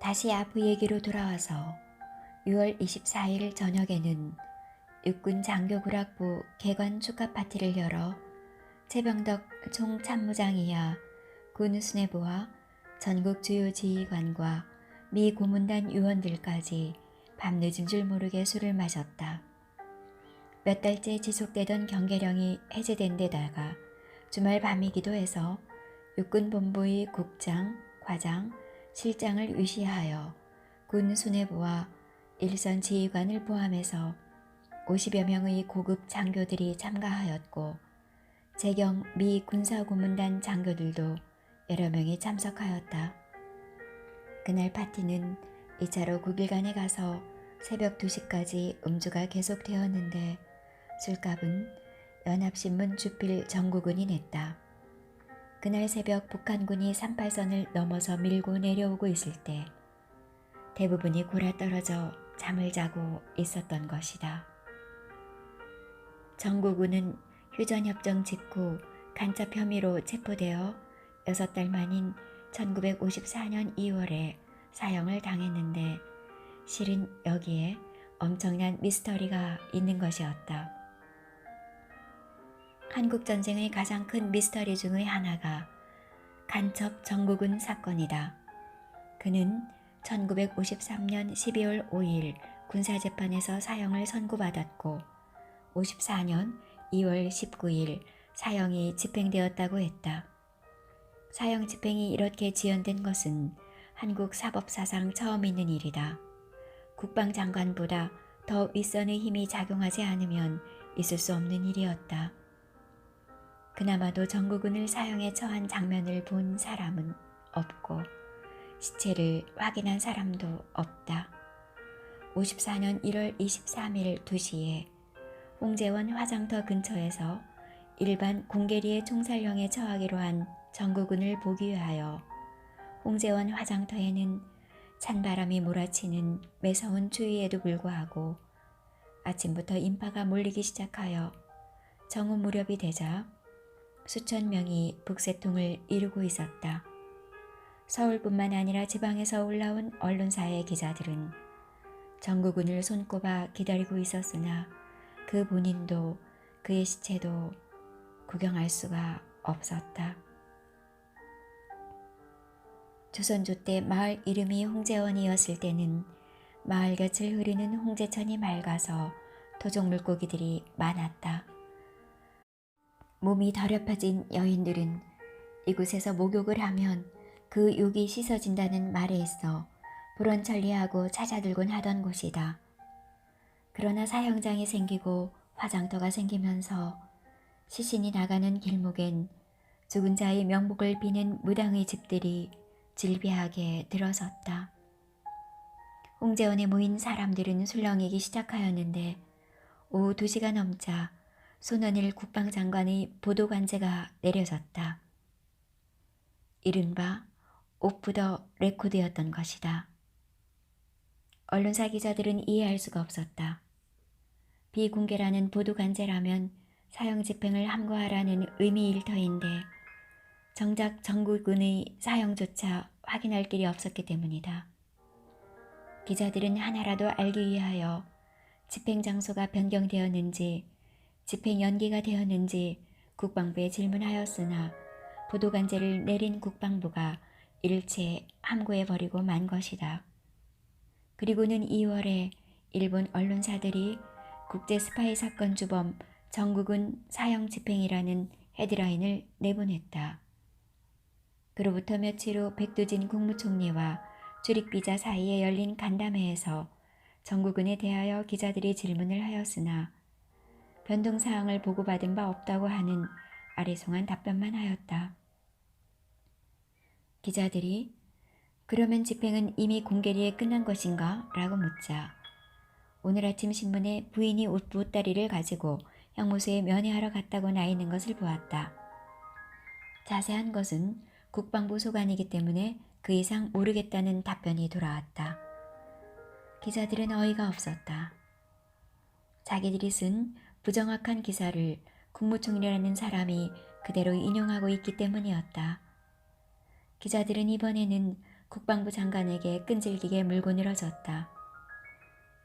다시 아부 얘기로 돌아와서 6월 24일 저녁에는 육군 장교구락부 개관 축하 파티를 열어 최병덕 총참모장이야 군 수뇌부와 전국 주요 지휘관과 미 고문단 요원들까지 밤늦은 줄 모르게 술을 마셨다. 몇 달째 지속되던 경계령이 해제된 데다가 주말 밤이기도 해서 육군본부의 국장, 과장, 실장을 위시하여 군 수뇌부와 일선 지휘관을 포함해서 50여 명의 고급 장교들이 참가하였고 재경 미 군사고문단 장교들도 여러 명이 참석하였다. 그날 파티는 2차로 9일간에 가서 새벽 2시까지 음주가 계속되었는데 술값은 연합신문 주필 정국은이 냈다. 그날 새벽 북한군이 38선을 넘어서 밀고 내려오고 있을 때 대부분이 골아떨어져 잠을 자고 있었던 것이다. 정국은은 휴전협정 직후 간첩 혐의로 체포되어 6달 만인 1954년 2월에 사형을 당했는데 실은 여기에 엄청난 미스터리가 있는 것이었다. 한국전쟁의 가장 큰 미스터리 중의 하나가 간첩 정국은 사건이다. 그는 1953년 12월 5일 군사재판에서 사형을 선고받았고 54년 2월 19일 사형이 집행되었다고 했다. 사형 집행이 이렇게 지연된 것은 한국 사법사상 처음 있는 일이다. 국방장관보다 더 윗선의 힘이 작용하지 않으면 있을 수 없는 일이었다. 그나마도 정국은을 사형에 처한 장면을 본 사람은 없고 시체를 확인한 사람도 없다. 54년 1월 23일 2시에 홍제원 화장터 근처에서 일반 공계리의 총살령에 처하기로 한 정국은을 보기 위하여 홍제원 화장터에는 찬바람이 몰아치는 매서운 추위에도 불구하고 아침부터 인파가 몰리기 시작하여 정오 무렵이 되자 수천 명이 북새통을 이루고 있었다. 서울뿐만 아니라 지방에서 올라온 언론사의 기자들은 정국은을 손꼽아 기다리고 있었으나 그 본인도 그의 시체도 구경할 수가 없었다. 조선조 때 마을 이름이 홍제원이었을 때는 마을 곁을 흐르는 홍제천이 맑아서 토종 물고기들이 많았다. 몸이 더럽혀진 여인들은 이곳에서 목욕을 하면 그 욕이 씻어진다는 말에 있어 불원천리하고 찾아들곤 하던 곳이다. 그러나 사형장이 생기고 화장터가 생기면서 시신이 나가는 길목엔 죽은 자의 명복을 비는 무당의 집들이 질비하게 들어섰다. 홍제원에 모인 사람들은 술렁이기 시작하였는데 오후 2시가 넘자 손원일 국방장관의 보도관제가 내려졌다. 이른바 오프 더 레코드였던 것이다. 언론사 기자들은 이해할 수가 없었다. 비공개라는 보도관제라면 사형 집행을 함구하라는 의미 일터인데 정작 정국은의 사형조차 확인할 길이 없었기 때문이다. 기자들은 하나라도 알기 위하여 집행 장소가 변경되었는지 집행 연기가 되었는지 국방부에 질문하였으나 보도관제를 내린 국방부가 일체 함구해버리고 만 것이다. 그리고는 2월에 일본 언론사들이 국제 스파이 사건 주범 정국은 사형 집행이라는 헤드라인을 내보냈다. 그로부터 며칠 후 백두진 국무총리와 출입기자 사이에 열린 간담회에서 정국은에 대하여 기자들이 질문을 하였으나 변동사항을 보고받은 바 없다고 하는 아리송한 답변만 하였다. 기자들이 그러면 집행은 이미 공개리에 끝난 것인가? 라고 묻자 오늘 아침 신문에 부인이 보따리를 가지고 형무소에 면회하러 갔다고 나 있는 것을 보았다. 자세한 것은 국방부 소관이기 때문에 그 이상 모르겠다는 답변이 돌아왔다. 기자들은 어이가 없었다. 자기들이 쓴 부정확한 기사를 국무총리라는 사람이 그대로 인용하고 있기 때문이었다. 기자들은 이번에는 국방부 장관에게 끈질기게 물고 늘어졌다.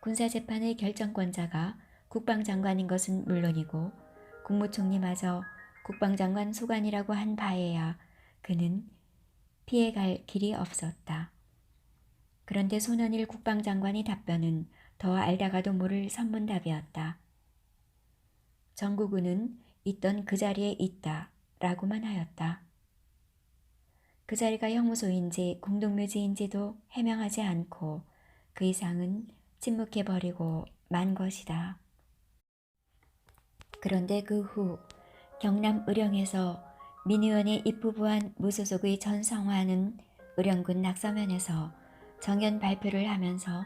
군사재판의 결정권자가 국방장관인 것은 물론이고 국무총리마저 국방장관 소관이라고 한 바에야 그는 피해갈 길이 없었다. 그런데 손원일 국방장관의 답변은 더 알다가도 모를 선문답이었다. 정국은은 있던 그 자리에 있다 라고만 하였다. 그 자리가 형무소인지 공동묘지인지도 해명하지 않고 그 이상은 침묵해버리고 만 것이다. 그런데 그 후 경남 의령에서 민 의원이 입부부한 무소속의 전성화는 의령군 낙서면에서 정연 발표를 하면서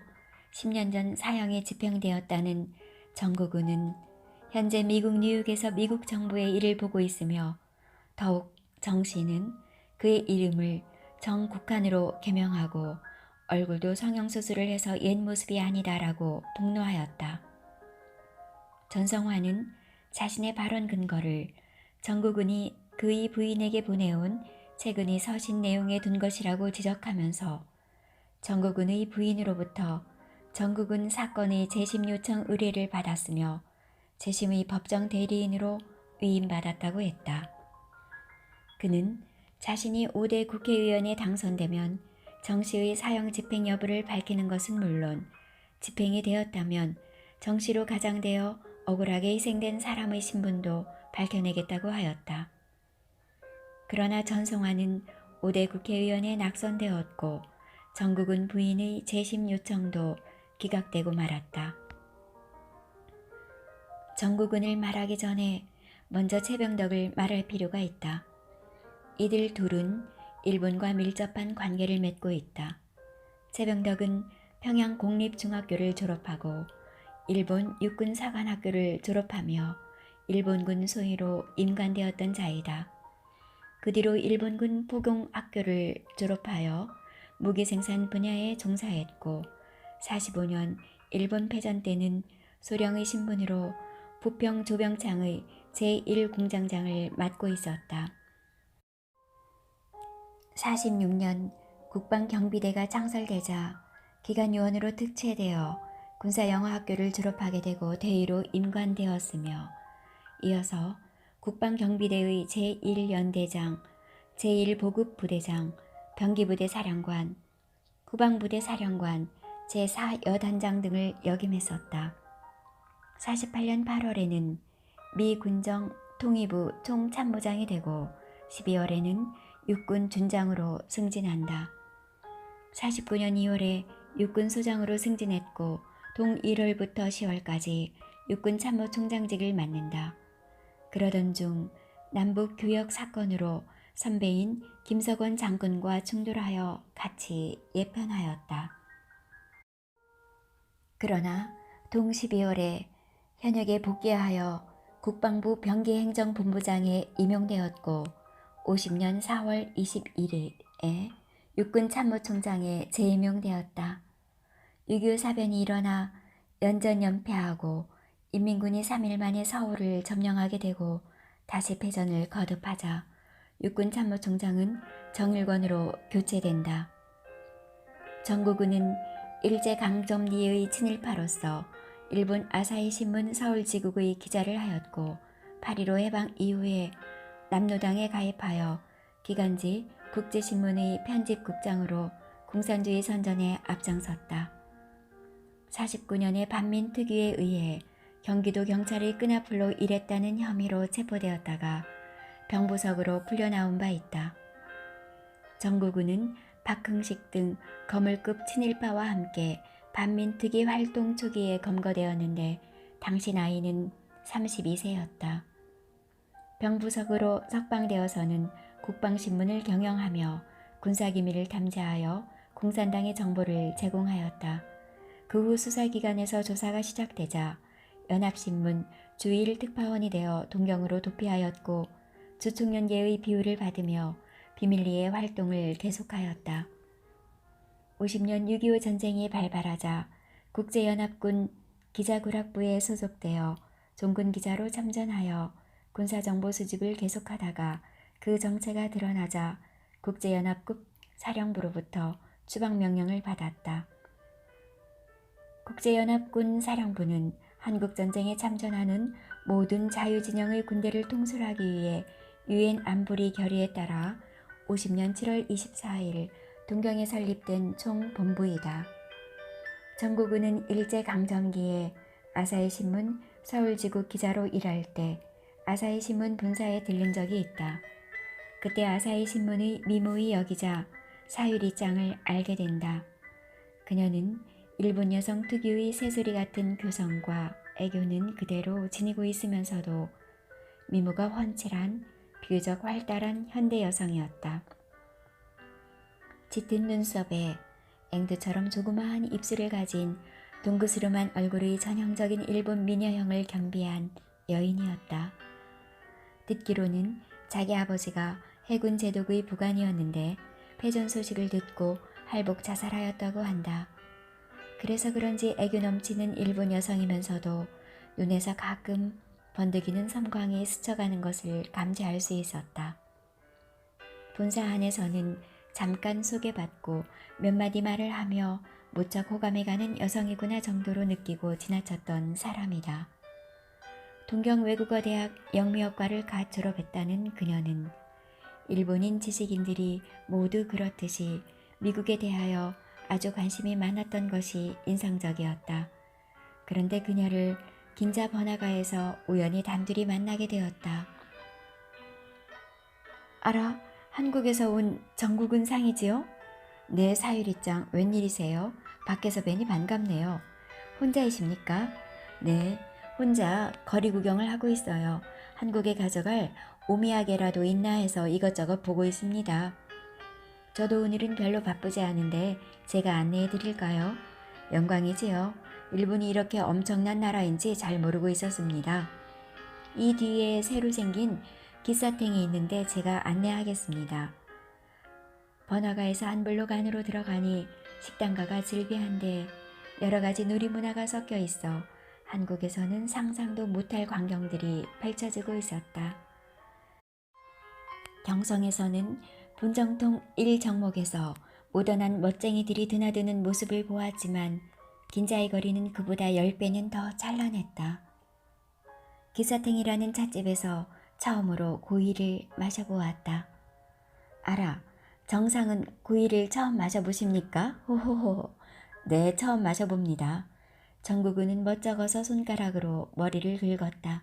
10년 전 사형이 집행되었다는 정국은은 현재 미국 뉴욕에서 미국 정부의 일을 보고 있으며 더욱 정 씨는 그의 이름을 정국한으로 개명하고 얼굴도 성형수술을 해서 옛 모습이 아니다라고 폭로하였다. 전성화는 자신의 발언 근거를 정국은이 그의 부인에게 보내온 최근의 서신 내용에 둔 것이라고 지적하면서 정국은의 부인으로부터 정국은 사건의 재심 요청 의뢰를 받았으며 재심의 법정 대리인으로 위임받았다고 했다. 그는 자신이 5대 국회의원에 당선되면 정 씨의 사형 집행 여부를 밝히는 것은 물론 집행이 되었다면 정 씨로 가장되어 억울하게 희생된 사람의 신분도 밝혀내겠다고 하였다. 그러나 전성화는 5대 국회의원에 낙선되었고 정국은 부인의 재심 요청도 기각되고 말았다. 정국은을 말하기 전에 먼저 최병덕을 말할 필요가 있다. 이들 둘은 일본과 밀접한 관계를 맺고 있다. 최병덕은 평양 공립중학교를 졸업하고 일본 육군사관학교를 졸업하며 일본군 소위로 임관되었던 자이다. 그 뒤로 일본군 포공학교를 졸업하여 무기생산 분야에 종사했고 45년 일본 패전 때는 소령의 신분으로 부평 조병창의 제1공장장을 맡고 있었다. 46년 국방경비대가 창설되자 기관요원으로 특채되어 군사영어학교를 졸업하게 되고 대위로 임관되었으며 이어서 국방경비대의 제1연대장, 제1보급부대장, 병기부대 사령관, 후방부대 사령관, 제4여단장 등을 역임했었다. 48년 8월에는 미 군정 통일부 총참모장이 되고 12월에는 육군 준장으로 승진한다. 49년 2월에 육군 소장으로 승진했고 동 1월부터 10월까지 육군 참모총장직을 맡는다. 그러던 중 남북 교역 사건으로 선배인 김석원 장군과 충돌하여 같이 예편하였다. 그러나 동 12월에 현역에 복귀하여 국방부 병기행정본부장에 임용되었고 50년 4월 21일에 육군 참모총장에 재임용되었다. 6.25 사변이 일어나 연전 연패하고 인민군이 3일 만에 서울을 점령하게 되고 다시 패전을 거듭하자 육군 참모총장은 정일권으로 교체된다. 정국은은 일제강점기의 친일파로서 일본 아사히 신문 서울지국의 기자를 하였고 8.15 해방 이후에 남노당에 가입하여 기간지 국제신문의 편집국장으로 공산주의 선전에 앞장섰다. 49년에 반민특위에 의해 경기도 경찰의 끈앞으로 일했다는 혐의로 체포되었다가 병부석으로 풀려나온 바 있다. 정국은은 박흥식 등 거물급 친일파와 함께 반민특위 활동 초기에 검거되었는데 당시 나이는 32세였다. 병부석으로 석방되어서는 국방신문을 경영하며 군사기밀을 탐지하여 공산당의 정보를 제공하였다. 그 후 수사기관에서 조사가 시작되자 연합신문 주1특파원이 되어 동경으로 도피하였고 주총련계의 비호를 받으며 비밀리에 활동을 계속하였다. 50년 6.25 전쟁이 발발하자 국제연합군 기자구락부에 소속되어 종군기자로 참전하여 군사정보 수집을 계속하다가 그 정체가 드러나자 국제연합국 사령부로부터 추방 명령을 받았다. 국제연합군 사령부는 한국전쟁에 참전하는 모든 자유진영의 군대를 통솔하기 위해 유엔 안보리 결의에 따라 50년 7월 24일 동경에 설립된 총본부이다. 정국은은 일제강점기에 아사히신문 서울지국 기자로 일할 때 아사히신문 본사에 들른 적이 있다. 그때 아사히신문의 미모이 여기자 사유리짱을 알게 된다. 그녀는 일본 여성 특유의 새소리 같은 교성과 애교는 그대로 지니고 있으면서도 미모가 훤칠한 비교적 활달한 현대 여성이었다. 짙은 눈썹에 앵두처럼 조그마한 입술을 가진 동그스름한 얼굴의 전형적인 일본 미녀형을 겸비한 여인이었다. 듣기로는 자기 아버지가 해군 제독의 부관이었는데 패전 소식을 듣고 할복 자살하였다고 한다. 그래서 그런지 애교 넘치는 일본 여성이면서도 눈에서 가끔 번득이는 섬광이 스쳐가는 것을 감지할 수 있었다. 본사 안에서는 잠깐 소개받고 몇 마디 말을 하며 무척 호감이 가는 여성이구나 정도로 느끼고 지나쳤던 사람이다. 동경외국어대학 영미학과를 갓 졸업했다는 그녀는 일본인 지식인들이 모두 그렇듯이 미국에 대하여 아주 관심이 많았던 것이 인상적이었다. 그런데 그녀를 긴자 번화가에서 우연히 단둘이 만나게 되었다. 알아, 한국에서 온 정국은 상이지요? 네, 사유리짱, 웬일이세요? 밖에서 뵈니 반갑네요. 혼자이십니까? 네, 혼자 거리 구경을 하고 있어요. 한국에 가져갈 오미야게라도 있나 해서 이것저것 보고 있습니다. 저도 오늘은 별로 바쁘지 않은데 제가 안내해 드릴까요? 영광이지요. 일본이 이렇게 엄청난 나라인지 잘 모르고 있었습니다. 이 뒤에 새로 생긴 기사탱이 있는데 제가 안내하겠습니다. 번화가에서 한 블록 안으로 들어가니 식당가가 즐비한데 여러 가지 놀이문화가 섞여 있어 한국에서는 상상도 못할 광경들이 펼쳐지고 있었다. 경성에서는 본정통 1정목에서 모던한 멋쟁이들이 드나드는 모습을 보았지만 긴자의 거리는 그보다 10배는 더 찬란했다. 기사탱이라는 찻집에서 처음으로 고이를 마셔보았다. 알아, 정상은 고이를 처음 마셔보십니까? 호호호. 네, 처음 마셔봅니다. 정국은은 멋쩍어서 손가락으로 머리를 긁었다.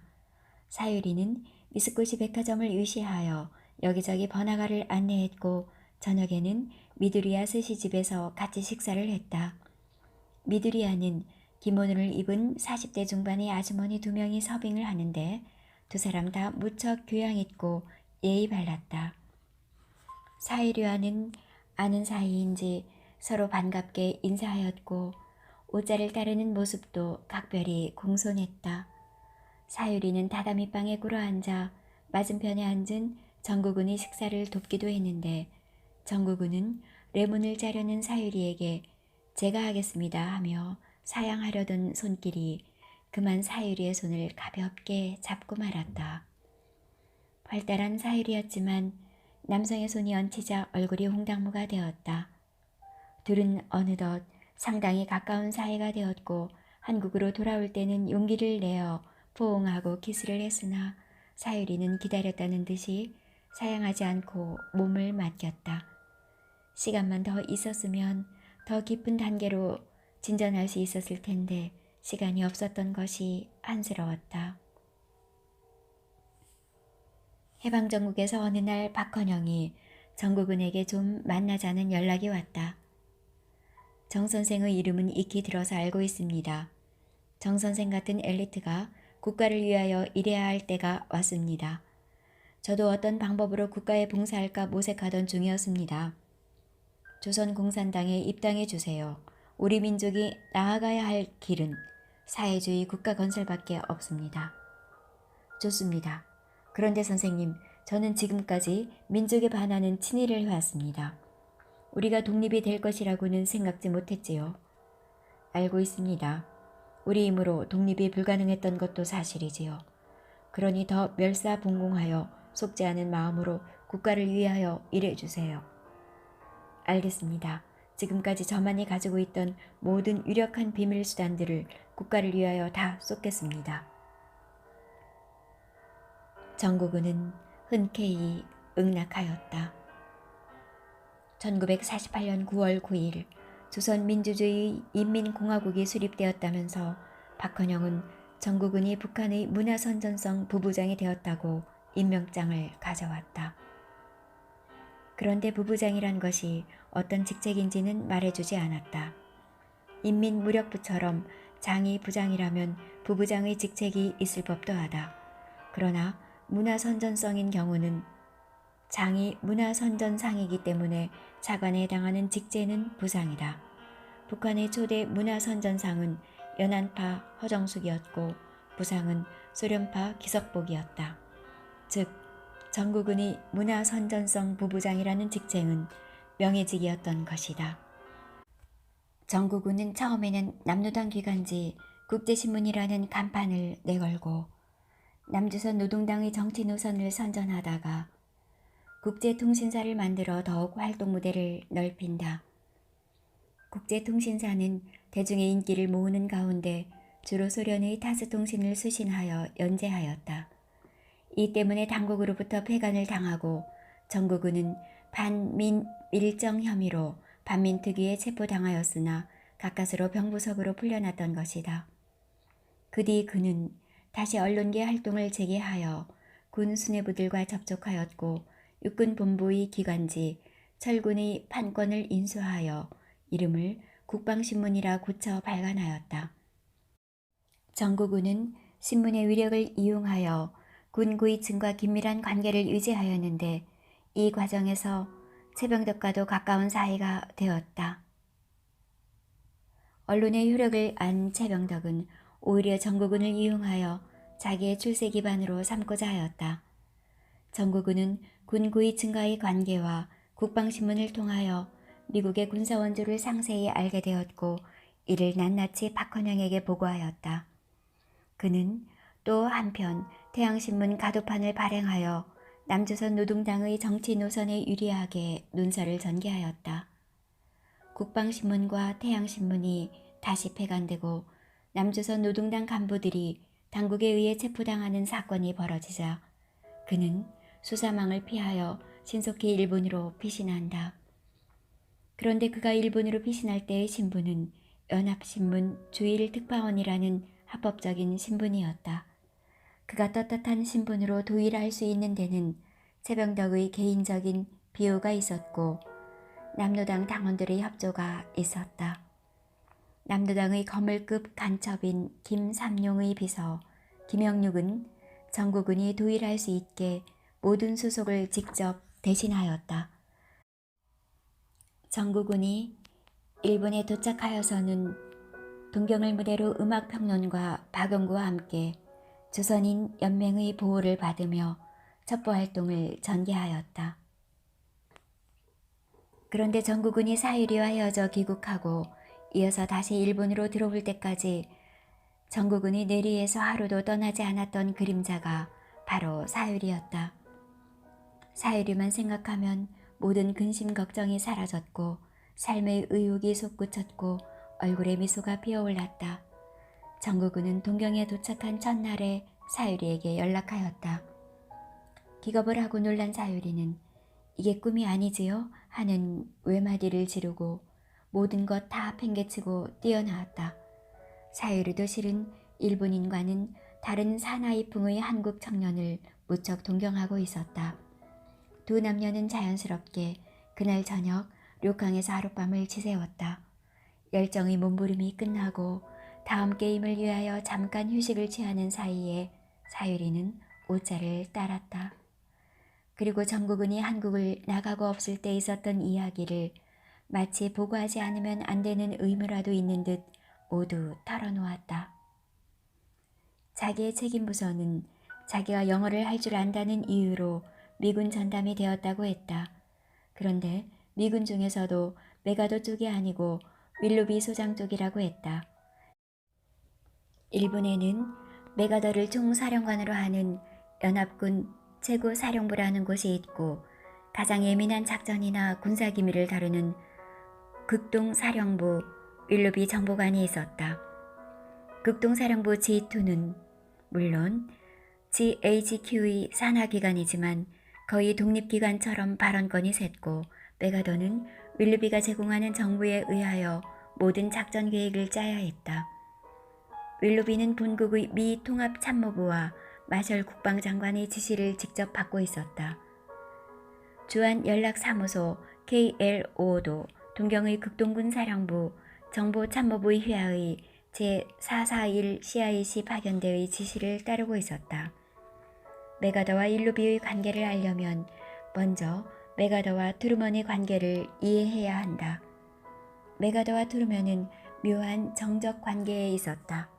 사유리는 미쓰코시 백화점을 유시하여 여기저기 번화가를 안내했고 저녁에는 미두리야 스시집에서 같이 식사를 했다. 미두리야는 기모노를 입은 40대 중반의 아주머니 2명이 서빙을 하는데 두 사람 다 무척 교양 있고 예의 발랐다. 사유리와는 아는 사이인지 서로 반갑게 인사하였고 옷자를 따르는 모습도 각별히 공손했다. 사유리는 다다미방에 꿇어앉아 맞은편에 앉은 정국은의 식사를 돕기도 했는데 정국은은 레몬을 짜려는 사유리에게 제가 하겠습니다 하며 사양하려던 손길이 그만 사유리의 손을 가볍게 잡고 말았다. 활달한 사유리였지만 남성의 손이 얹히자 얼굴이 홍당무가 되었다. 둘은 어느덧 상당히 가까운 사이가 되었고 한국으로 돌아올 때는 용기를 내어 포옹하고 키스를 했으나 사유리는 기다렸다는 듯이 사양하지 않고 몸을 맡겼다. 시간만 더 있었으면 더 깊은 단계로 진전할 수 있었을 텐데 시간이 없었던 것이 안쓰러웠다. 해방정국에서 어느 날 박헌영이 정국은에게 좀 만나자는 연락이 왔다. 정 선생의 이름은 익히 들어서 알고 있습니다. 정 선생 같은 엘리트가 국가를 위하여 일해야 할 때가 왔습니다. 저도 어떤 방법으로 국가에 봉사할까 모색하던 중이었습니다. 조선공산당에 입당해 주세요. 우리 민족이 나아가야 할 길은 사회주의 국가 건설밖에 없습니다. 좋습니다. 그런데 선생님, 저는 지금까지 민족에 반하는 친일을 해왔습니다. 우리가 독립이 될 것이라고는 생각지 못했지요. 알고 있습니다. 우리 힘으로 독립이 불가능했던 것도 사실이지요. 그러니 더 멸사봉공하여 속지 않은 마음으로 국가를 위하여 일해주세요. 알겠습니다. 지금까지 저만이 가지고 있던 모든 유력한 비밀 수단들을 국가를 위하여 다 쏟겠습니다. 정국은은 흔쾌히 응낙하였다. 1948년 9월 9일 조선민주주의 인민공화국이 수립되었다면서 박헌영은 정국은이 북한의 문화선전성 부부장이 되었다고 임명장을 가져왔다. 그런데 부부장이란 것이 어떤 직책인지는 말해주지 않았다. 인민무력부처럼 장이 부장이라면 부부장의 직책이 있을 법도 하다. 그러나 문화선전성인 경우는 장이 문화선전상이기 때문에 차관에 해당하는 직제는 부상이다. 북한의 초대 문화선전상은 연안파 허정숙이었고 부상은 소련파 기석복이었다. 즉 정국은이 문화선전성 부부장이라는 직책은 명예직이었던 것이다. 정국은은 처음에는 남노당 기간지 국제신문이라는 간판을 내걸고 남조선 노동당의 정치 노선을 선전하다가 국제통신사를 만들어 더욱 활동 무대를 넓힌다. 국제통신사는 대중의 인기를 모으는 가운데 주로 소련의 타스통신을 수신하여 연재하였다. 이 때문에 당국으로부터 폐간을 당하고 정국은은 반민 밀정 혐의로 반민특위에 체포당하였으나 가까스로 병부석으로 풀려났던 것이다. 그 뒤 그는 다시 언론계 활동을 재개하여 군 수뇌부들과 접촉하였고 육군본부의 기관지 철군의 판권을 인수하여 이름을 국방신문이라 고쳐 발간하였다. 정국은은 신문의 위력을 이용하여 군 고위층과 긴밀한 관계를 유지하였는데 이 과정에서 최병덕과도 가까운 사이가 되었다. 언론의 효력을 안 최병덕은 오히려 정국은을 이용하여 자기의 출세 기반으로 삼고자 하였다. 정국은은 군 고위층과의 관계와 국방신문을 통하여 미국의 군사원조를 상세히 알게 되었고 이를 낱낱이 박헌영에게 보고하였다. 그는 또 한편 태양신문 가도판을 발행하여 남조선 노동당의 정치 노선에 유리하게 논설을 전개하였다. 국방신문과 태양신문이 다시 폐간되고 남조선 노동당 간부들이 당국에 의해 체포당하는 사건이 벌어지자 그는 수사망을 피하여 신속히 일본으로 피신한다. 그런데 그가 일본으로 피신할 때의 신분은 연합신문 주일특파원이라는 합법적인 신분이었다. 그가 떳떳한 신분으로 도일할 수 있는 데는 최병덕의 개인적인 비호가 있었고 남노당 당원들의 협조가 있었다. 남노당의 거물급 간첩인 김삼룡의 비서 김영육은 정국은이 도일할 수 있게 모든 수속을 직접 대신하였다. 정국은이 일본에 도착하여서는 동경을 무대로 음악평론가 박영구와 함께 조선인 연맹의 보호를 받으며 첩보활동을 전개하였다. 그런데 정국은이 사유리와 헤어져 귀국하고 이어서 다시 일본으로 들어올 때까지 정국은이 뇌리에서 하루도 떠나지 않았던 그림자가 바로 사유리였다. 사유리만 생각하면 모든 근심 걱정이 사라졌고 삶의 의욕이 솟구쳤고 얼굴에 미소가 피어올랐다. 정국은은 동경에 도착한 첫날에 사유리에게 연락하였다. 기겁을 하고 놀란 사유리는 이게 꿈이 아니지요? 하는 외마디를 지르고 모든 것 다 팽개치고 뛰어나왔다. 사유리도 실은 일본인과는 다른 사나이풍의 한국 청년을 무척 동경하고 있었다. 두 남녀는 자연스럽게 그날 저녁 료강에서 하룻밤을 지새웠다. 열정의 몸부림이 끝나고 다음 게임을 위하여 잠깐 휴식을 취하는 사이에 사유리는 옷자를 따랐다. 그리고 정국은이 한국을 나가고 없을 때 있었던 이야기를 마치 보고하지 않으면 안 되는 의무라도 있는 듯 모두 털어놓았다. 자기의 책임부서는 자기가 영어를 할 줄 안다는 이유로 미군 전담이 되었다고 했다. 그런데 미군 중에서도 메가도 쪽이 아니고 윌로비 소장 쪽이라고 했다. 일본에는 메가더를 총사령관으로 하는 연합군 최고사령부라는 곳이 있고 가장 예민한 작전이나 군사기밀을 다루는 극동사령부 윌로비 정보관이 있었다. 극동사령부 G2는 물론 GHQ의 산하기관이지만 거의 독립기관처럼 발언권이 셌고 메가더는 윌로비가 제공하는 정보에 의하여 모든 작전 계획을 짜야 했다. 윌로비는 본국의 미 통합참모부와 마셜 국방장관의 지시를 직접 받고 있었다. 주한 연락사무소 KLO도 동경의 극동군 사령부 정보참모부 회하의 제441 CIC 파견대의 지시를 따르고 있었다. 메가더와 윌로비의 관계를 알려면 먼저 메가더와 트루먼의 관계를 이해해야 한다. 메가더와 트루먼은 묘한 정적 관계에 있었다.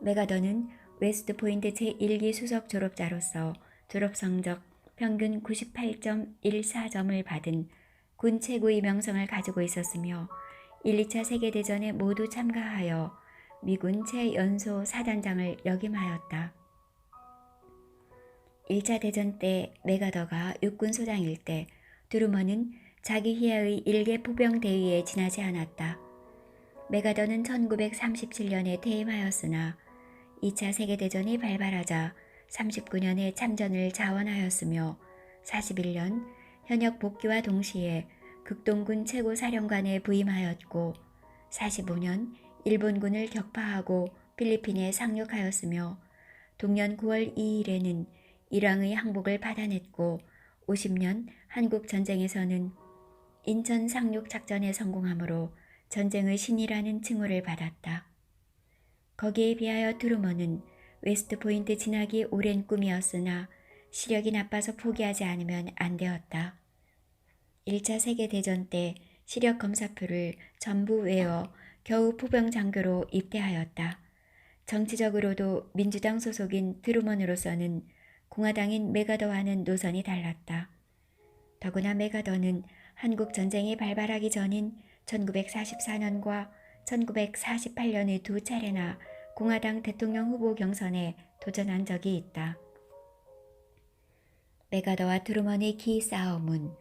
메가더는 웨스트포인트 제1기 수석 졸업자로서 졸업성적 평균 98.14점을 받은 군 최고의 명성을 가지고 있었으며 1, 2차 세계대전에 모두 참가하여 미군 최연소 사단장을 역임하였다. 1차 대전 때 메가더가 육군소장일 때 트루먼은 자기 휘하의 일개 포병 대위에 지나지 않았다. 메가더는 1937년에 퇴임하였으나 2차 세계대전이 발발하자 39년에 참전을 자원하였으며 41년 현역 복귀와 동시에 극동군 최고사령관에 부임하였고 45년 일본군을 격파하고 필리핀에 상륙하였으며 동년 9월 2일에는 일왕의 항복을 받아냈고 50년 한국전쟁에서는 인천 상륙 작전에 성공하므로 전쟁의 신이라는 칭호를 받았다. 거기에 비하여 트루먼은 웨스트포인트 진학이 오랜 꿈이었으나 시력이 나빠서 포기하지 않으면 안 되었다. 1차 세계대전 때 시력 검사표를 전부 외워 겨우 포병장교로 입대하였다. 정치적으로도 민주당 소속인 트루먼으로서는 공화당인 메가더와는 노선이 달랐다. 더구나 메가더는 한국전쟁이 발발하기 전인 1944년과 1948년의 두 차례나 공화당 대통령 후보 경선에 도전한 적이 있다. 메가더와 트루먼의 기싸움은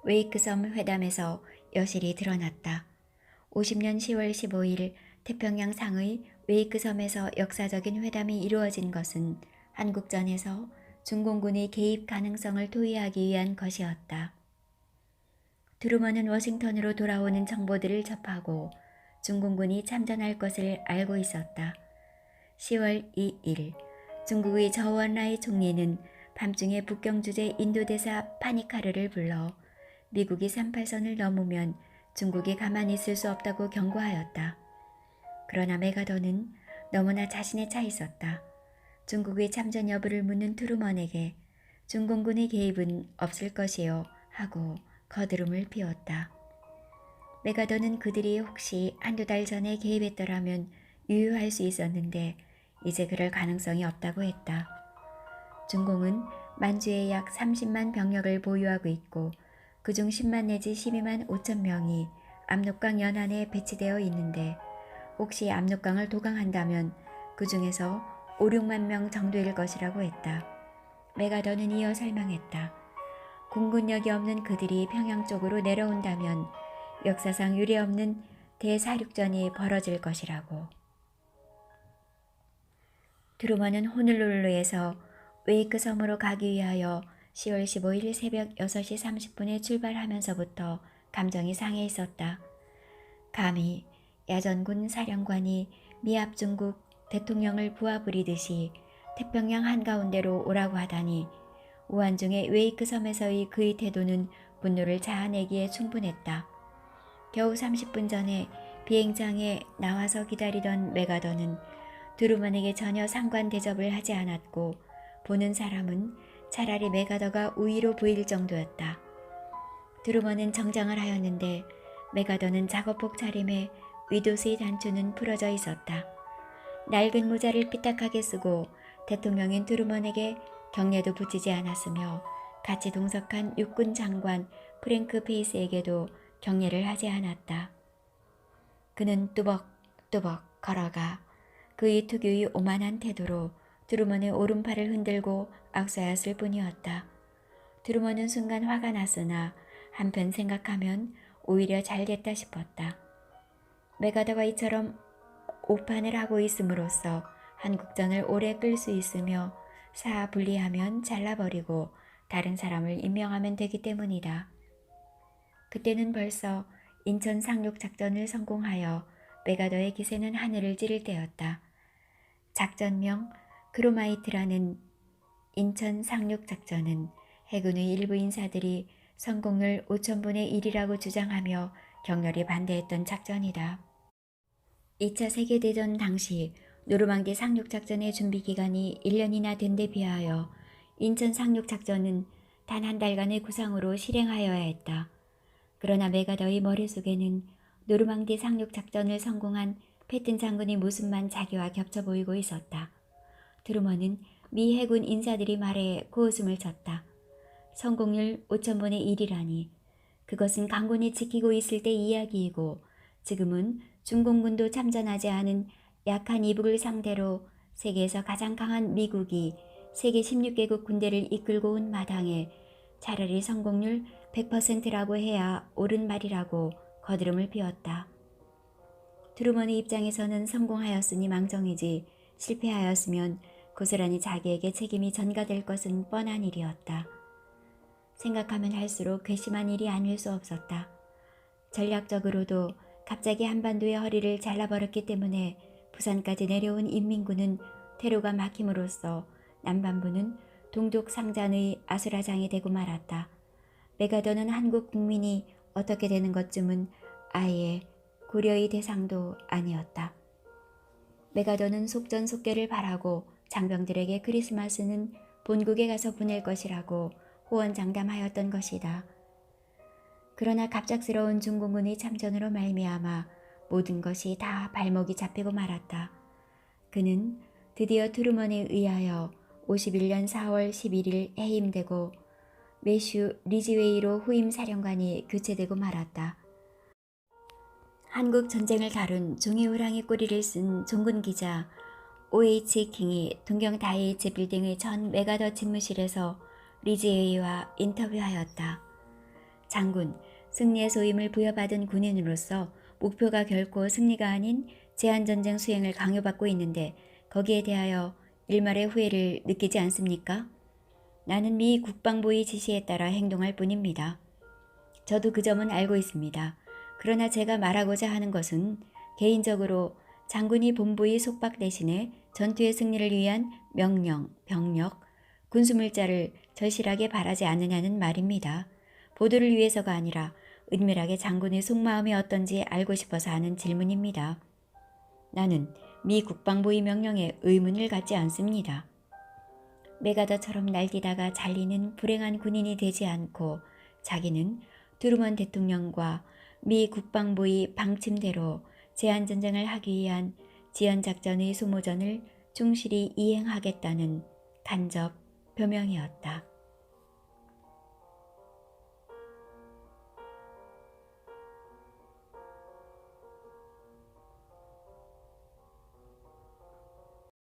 웨이크섬 회담에서 여실히 드러났다. 50년 10월 15일 태평양 상의 웨이크섬에서 역사적인 회담이 이루어진 것은 한국전에서 중공군의 개입 가능성을 토의하기 위한 것이었다. 트루먼은 워싱턴으로 돌아오는 정보들을 접하고 중공군이 참전할 것을 알고 있었다. 10월 2일 중국의 저원라이 총리는 밤중에 북경 주재 인도대사 파니카르를 불러 미국이 38선을 넘으면 중국이 가만히 있을 수 없다고 경고하였다. 그러나 메가더는 너무나 자신에 차 있었다. 중국의 참전 여부를 묻는 트루먼에게 중공군의 개입은 없을 것이요 하고 거드름을 피웠다. 메가더는 그들이 혹시 한두 달 전에 개입했더라면 유효할 수 있었는데 이제 그럴 가능성이 없다고 했다. 중공은 만주에 약 30만 병력을 보유하고 있고 그중 10만 내지 12만 5천 명이 압록강 연안에 배치되어 있는데 혹시 압록강을 도강한다면 그 중에서 5, 6만 명 정도일 것이라고 했다. 메가더는 이어 설명했다. 공군력이 없는 그들이 평양 쪽으로 내려온다면 역사상 유례없는 대사륙전이 벌어질 것이라고. 트루먼은 호놀룰루에서 웨이크 섬으로 가기 위하여 10월 15일 새벽 6시 30분에 출발하면서부터 감정이 상해 있었다. 감히 야전군 사령관이 미합 중국 대통령을 부하부리듯이 태평양 한가운데로 오라고 하다니 우한중의 웨이크 섬에서의 그의 태도는 분노를 자아내기에 충분했다. 겨우 30분 전에 비행장에 나와서 기다리던 메가더는 트루먼에게 전혀 상관 대접을 하지 않았고 보는 사람은 차라리 메가더가 우위로 보일 정도였다. 트루먼은 정장을 하였는데 메가더는 작업복 차림에 윗옷의 단추는 풀어져 있었다. 낡은 모자를 삐딱하게 쓰고 대통령인 트루먼에게 경례도 붙이지 않았으며 같이 동석한 육군 장관 프랭크 페이스에게도 경례를 하지 않았다. 그는 뚜벅뚜벅 걸어가 그의 특유의 오만한 태도로 트루먼의 오른팔을 흔들고 악수하였을 뿐이었다. 트루먼은 순간 화가 났으나 한편 생각하면 오히려 잘 됐다 싶었다. 메가더가 이처럼 오판을 하고 있음으로써 한국전을 오래 끌 수 있으며 분리하면 잘라버리고 다른 사람을 임명하면 되기 때문이다. 그때는 벌써 인천 상륙작전을 성공하여 메가더의 기세는 하늘을 찌를 때였다. 작전명 크로마이트라는 인천 상륙작전은 해군의 일부 인사들이 성공률 5,000분의 1이라고 주장하며 격렬히 반대했던 작전이다. 2차 세계대전 당시 노르망디 상륙작전의 준비기간이 1년이나 된 데 비하여 인천 상륙작전은 단 한 달간의 구상으로 실행하여야 했다. 그러나 메가더의 머릿속에는 노르망디 상륙작전을 성공한 패튼 장군의 모습만 자기와 겹쳐 보이고 있었다. 트루먼은 미 해군 인사들이 말에 고웃음을 쳤다. 성공률 5,000분의 1이라니. 그것은 강군이 지키고 있을 때 이야기이고 지금은 중공군도 참전하지 않은 약한 이북을 상대로 세계에서 가장 강한 미국이 세계 16개국 군대를 이끌고 온 마당에 차라리 성공률 100%라고 해야 옳은 말이라고 거드름을 피웠다. 트루먼의 입장에서는 성공하였으니 망정이지 실패하였으면 고스란히 자기에게 책임이 전가될 것은 뻔한 일이었다. 생각하면 할수록 괘씸한 일이 아닐 수 없었다. 전략적으로도 갑자기 한반도의 허리를 잘라버렸기 때문에 부산까지 내려온 인민군은 퇴로가 막힘으로써 남반부는 동족 상잔의 아수라장이 되고 말았다. 메가더는 한국 국민이 어떻게 되는 것쯤은 아예 고려의 대상도 아니었다. 메가더는 속전속결을 바라고 장병들에게 크리스마스는 본국에 가서 보낼 것이라고 호언장담하였던 것이다. 그러나 갑작스러운 중공군의 참전으로 말미암아 모든 것이 다 발목이 잡히고 말았다. 그는 드디어 트루먼에 의하여 51년 4월 11일 해임되고 매슈 리즈웨이로 후임 사령관이 교체되고 말았다. 한국 전쟁을 다룬 종이 호랑이 꼬리를 쓴 종군 기자 O.H. 킹이 동경 다이에이치 빌딩의 전 메가더 집무실에서 리즈웨이와 인터뷰하였다. 장군, 승리의 소임을 부여받은 군인으로서 목표가 결코 승리가 아닌 제한전쟁 수행을 강요받고 있는데 거기에 대하여 일말의 후회를 느끼지 않습니까? 나는 미 국방부의 지시에 따라 행동할 뿐입니다. 저도 그 점은 알고 있습니다. 그러나 제가 말하고자 하는 것은 개인적으로 장군이 본부의 속박 대신에 전투의 승리를 위한 명령, 병력, 군수물자를 절실하게 바라지 않느냐는 말입니다. 보도를 위해서가 아니라 은밀하게 장군의 속마음이 어떤지 알고 싶어서 하는 질문입니다. 나는 미 국방부의 명령에 의문을 갖지 않습니다. 메가더처럼 날뛰다가 잘리는 불행한 군인이 되지 않고 자기는 트루먼 대통령과 미 국방부의 방침대로 제한전쟁을 하기 위한 지연작전의 소모전을 충실히 이행하겠다는 간접 표명이었다.